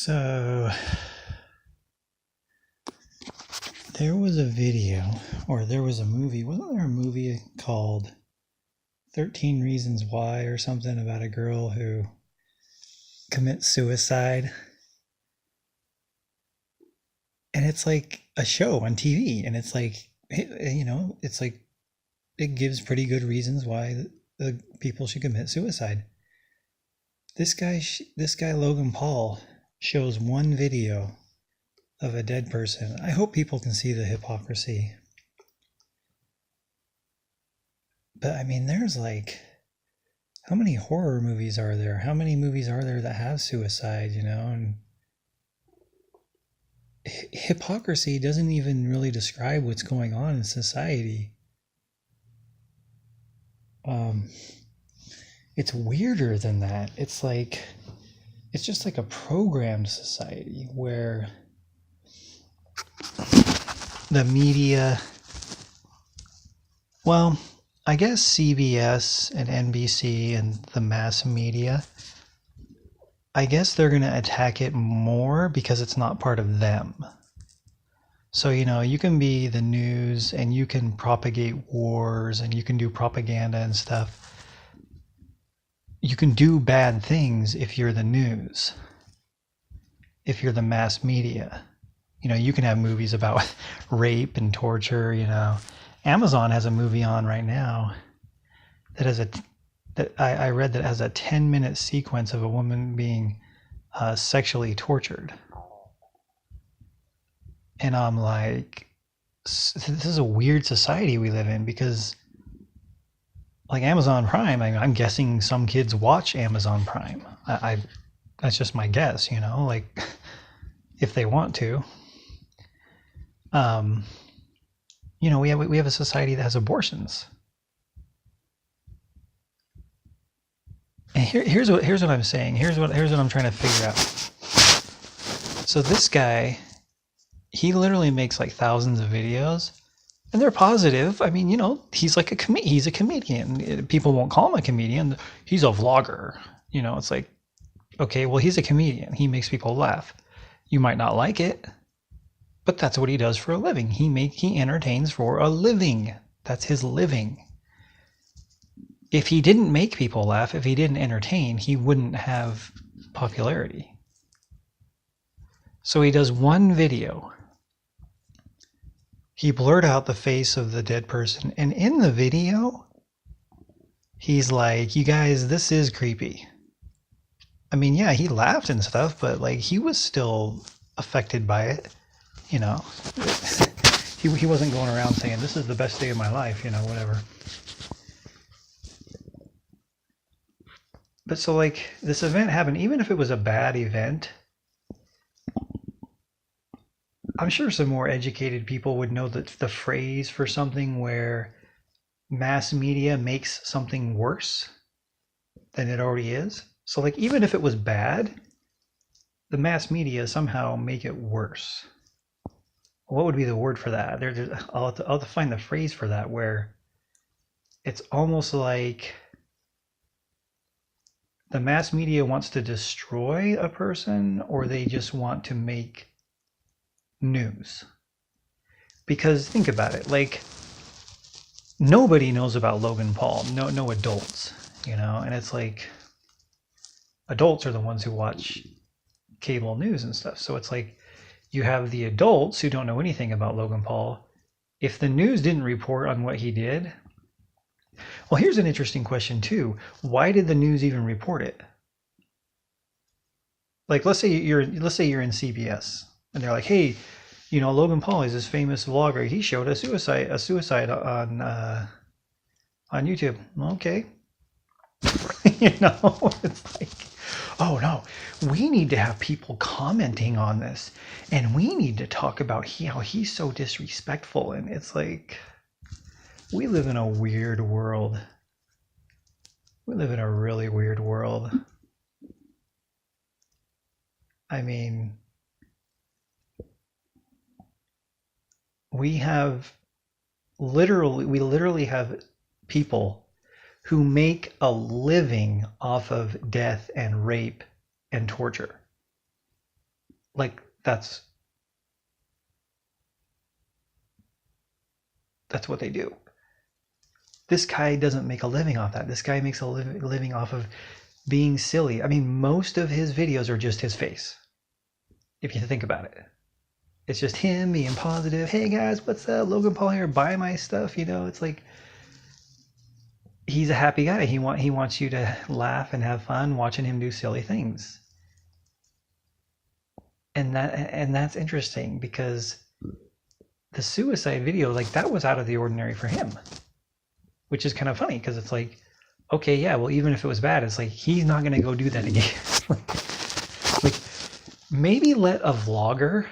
So there was a video, or there was a movie. Wasn't there a movie called 13 Reasons Why or something about a girl who commits suicide? And it's like a show on TV, and it's like, it's like it gives pretty good reasons why the people should commit suicide. This guy Logan Paul shows one video of a dead person. I hope people can see the hypocrisy. But I mean, there's like, how many horror movies are there? How many movies are there that have suicide, And hypocrisy doesn't even really describe what's going on in society. It's weirder than that. It's just like a programmed society where the media, well, I guess CBS and NBC and the mass media, I guess they're going to attack it more because it's not part of them. So, you can be the news and you can propagate wars and you can do propaganda and stuff. You can do bad things if you're the news, if you're the mass media. You can have movies about rape and torture, Amazon has a movie on right now that I read that has a 10-minute sequence of a woman being sexually tortured. And I'm like, this is a weird society we live in, because like Amazon Prime, I'm guessing some kids watch Amazon Prime. I that's just my guess, like if they want to. We have a society that has abortions. And here's what I'm saying. Here's what I'm trying to figure out. So this guy, he literally makes like thousands of videos, and they're positive. I mean, he's like he's a comedian. People won't call him a comedian. He's a vlogger. It's like, okay, well, he's a comedian. He makes people laugh. You might not like it, but that's what he does for a living. He entertains for a living. That's his living. If he didn't make people laugh, if he didn't entertain, he wouldn't have popularity. So he does one video. He blurred out the face of the dead person, and in the video, he's like, you guys, this is creepy. I mean, yeah, he laughed and stuff, but like he was still affected by it. He wasn't going around saying, this is the best day of my life, whatever. But so like this event happened, even if it was a bad event, I'm sure some more educated people would know that the phrase for something where mass media makes something worse than it already is. So like even if it was bad, the mass media somehow make it worse. What would be the word for that? I'll have to find the phrase for that, where it's almost like the mass media wants to destroy a person, or they just want to make news. Because think about it, like nobody knows about Logan Paul. No adults, and it's like adults are the ones who watch cable news and stuff. So it's like you have the adults who don't know anything about Logan Paul. If the news didn't report on what he did, well, here's an interesting question too. Why did the news even report it? Like, let's say you're in CBS and they're like, hey, Logan Paul is this famous vlogger. He showed a suicide on YouTube. Okay. It's like, oh no, we need to have people commenting on this, and we need to talk about how he's so disrespectful. And it's like, we live in a weird world. We live in a really weird world. I mean, we literally have people who make a living off of death and rape and torture. Like that's what they do. This guy doesn't make a living off that. This guy makes a living off of being silly. I mean, most of his videos are just his face. If you think about it, it's just him being positive. Hey guys, what's up? Logan Paul here. Buy my stuff. You know, it's like he's a happy guy. He wants you to laugh and have fun watching him do silly things. And that's interesting because the suicide video, like that was out of the ordinary for him, which is kind of funny because it's like, okay, yeah, well, even if it was bad, it's like he's not going to go do that again. like maybe let a vlogger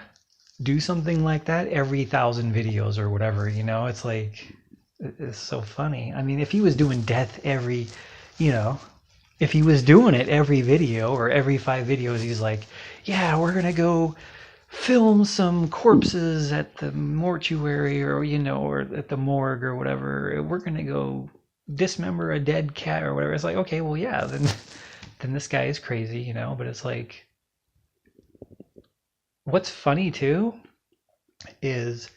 do something like that every 1,000 videos or whatever, you know. It's like, it's so funny. I mean, if he was doing death every, you know, if he was doing it every video or every 5 videos, he's like, yeah, we're gonna go film some corpses at the mortuary, or you know, or at the morgue or whatever. We're gonna go dismember a dead cat or whatever. It's like, okay, well, yeah, then this guy is crazy, you know. But it's like, what's funny too is,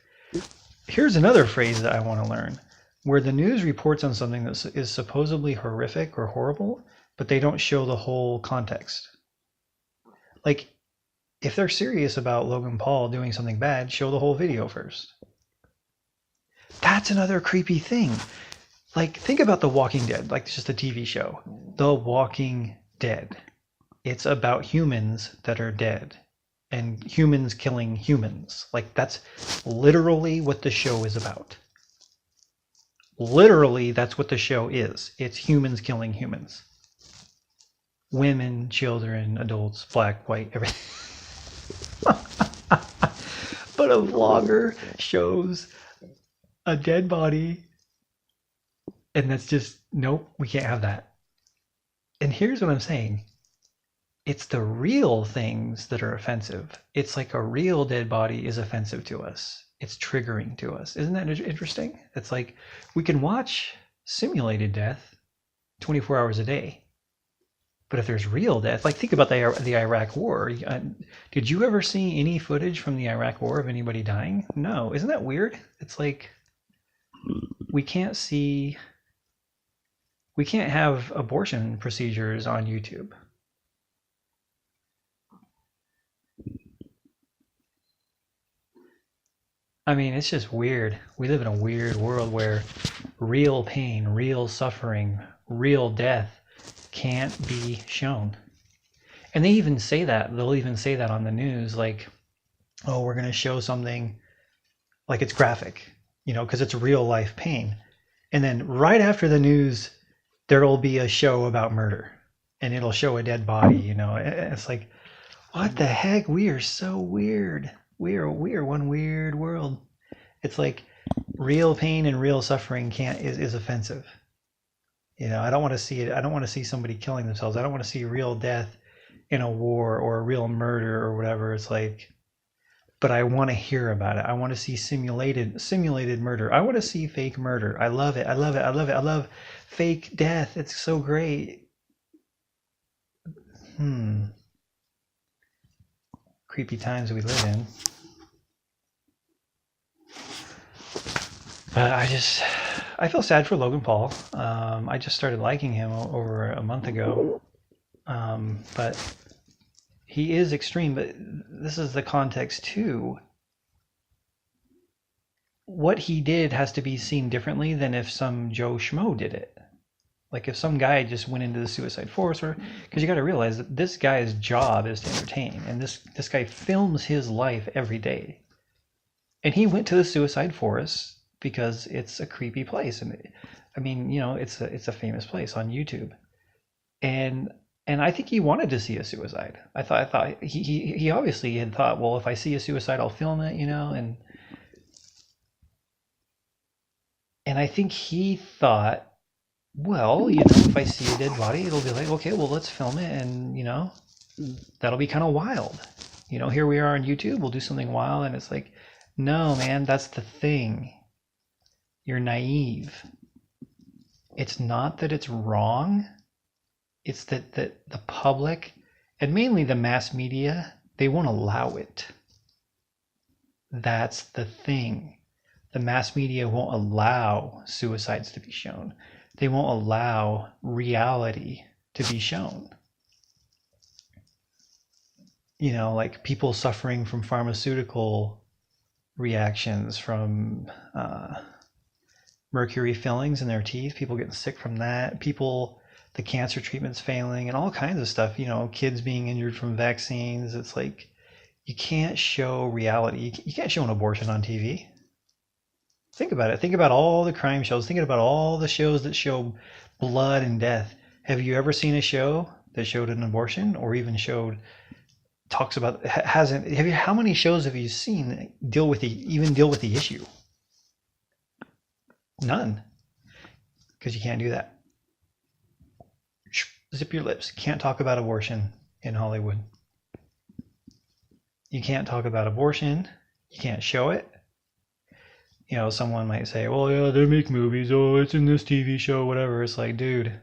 here's another phrase that I want to learn, where the news reports on something that is supposedly horrific or horrible, but they don't show the whole context. Like, if they're serious about Logan Paul doing something bad, show the whole video first. That's another creepy thing. Like, think about The Walking Dead, like just a TV show. The Walking Dead. It's about humans that are dead and humans killing humans. Like, that's literally what the show is about. Literally, that's what the show is. It's humans killing humans. Women, children, adults, black, white, everything. But a vlogger shows a dead body, and that's just, nope, we can't have that. And here's what I'm saying. It's the real things that are offensive. It's like a real dead body is offensive to us. It's triggering to us. Isn't that interesting? It's like we can watch simulated death 24 hours a day. But if there's real death, like think about the Iraq War. Did you ever see any footage from the Iraq War of anybody dying? No. Isn't that weird? It's like we can't have abortion procedures on YouTube. I mean, it's just weird. We live in a weird world where real pain, real suffering, real death can't be shown. And they even say that. They'll even say that on the news, like, oh, we're going to show something like it's graphic, you know, because it's real life pain. And then right after the news, there will be a show about murder and it'll show a dead body, you know. It's like, what the heck? We are so weird. We are one weird world. It's like real pain and real suffering is offensive. You know, I don't want to see it. I don't want to see somebody killing themselves. I don't want to see real death in a war or a real murder or whatever. It's like, but I want to hear about it. I want to see simulated murder. I want to see fake murder. I love it. I love it. I love it. I love fake death. It's so great. Creepy times we live in. But I feel sad for Logan Paul. I just started liking him over a month ago. But he is extreme. But this is the context too. What he did has to be seen differently than if some Joe Schmo did it. Like if some guy just went into the suicide forest, or because you got to realize that this guy's job is to entertain, and this guy films his life every day, and he went to the suicide forest because it's a creepy place, and I mean, you know, it's a famous place on YouTube, and I think he wanted to see a suicide. I thought he obviously had thought, well, if I see a suicide, I'll film it, you know, and I think he thought, well, you know, if I see a dead body, it'll be like, okay, well, let's film it, and you know, that'll be kind of wild. You know, here we are on YouTube, we'll do something wild, and it's like, no, man, that's the thing. You're naive. It's not that it's wrong. It's that the public, and mainly the mass media, They won't allow it. That's the thing. The mass media won't allow suicides to be shown. They won't allow reality to be shown. You know, like people suffering from pharmaceutical reactions, from mercury fillings in their teeth, people getting sick from that, people, the cancer treatments failing, and all kinds of stuff, you know, kids being injured from vaccines. It's like, you can't show reality. You can't show an abortion on TV. Think about it. Think about all the crime shows. Think about all the shows that show blood and death. Have you ever seen a show that showed an abortion, or even showed, talks about, hasn't, have you, how many shows have you seen that deal with the issue? None. Because you can't do that. Zip your lips. Can't talk about abortion in Hollywood. You can't talk about abortion. You can't show it. You know, someone might say, well, yeah, they make movies. Oh, it's in this TV show, whatever. It's like, dude,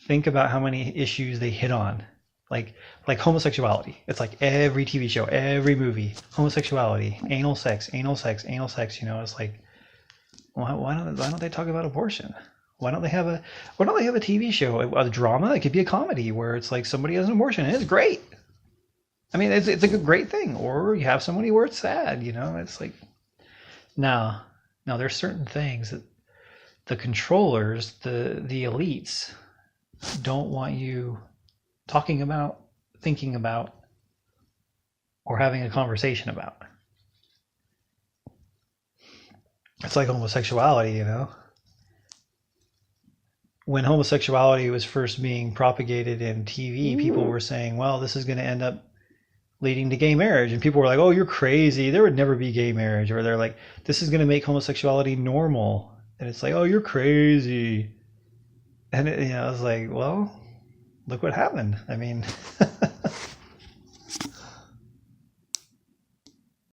think about how many issues they hit on. Like homosexuality. It's like every TV show, every movie, homosexuality, anal sex, anal sex, anal sex. You know, it's like, why don't they talk about abortion? Why don't they have a TV show, a drama? It could be a comedy where it's like somebody has an abortion and it's great. I mean, it's a great thing. Or you have somebody where it's sad, you know. It's like, now there's certain things that the controllers, the elites, don't want you talking about, thinking about, or having a conversation about. It's like homosexuality, you know. When homosexuality was first being propagated in TV, people were saying, well, this is going to end up leading to gay marriage. And people were like, oh, you're crazy. There would never be gay marriage. Or they're like, this is going to make homosexuality normal. And it's like, oh, you're crazy. And I was like, well, look what happened. I mean,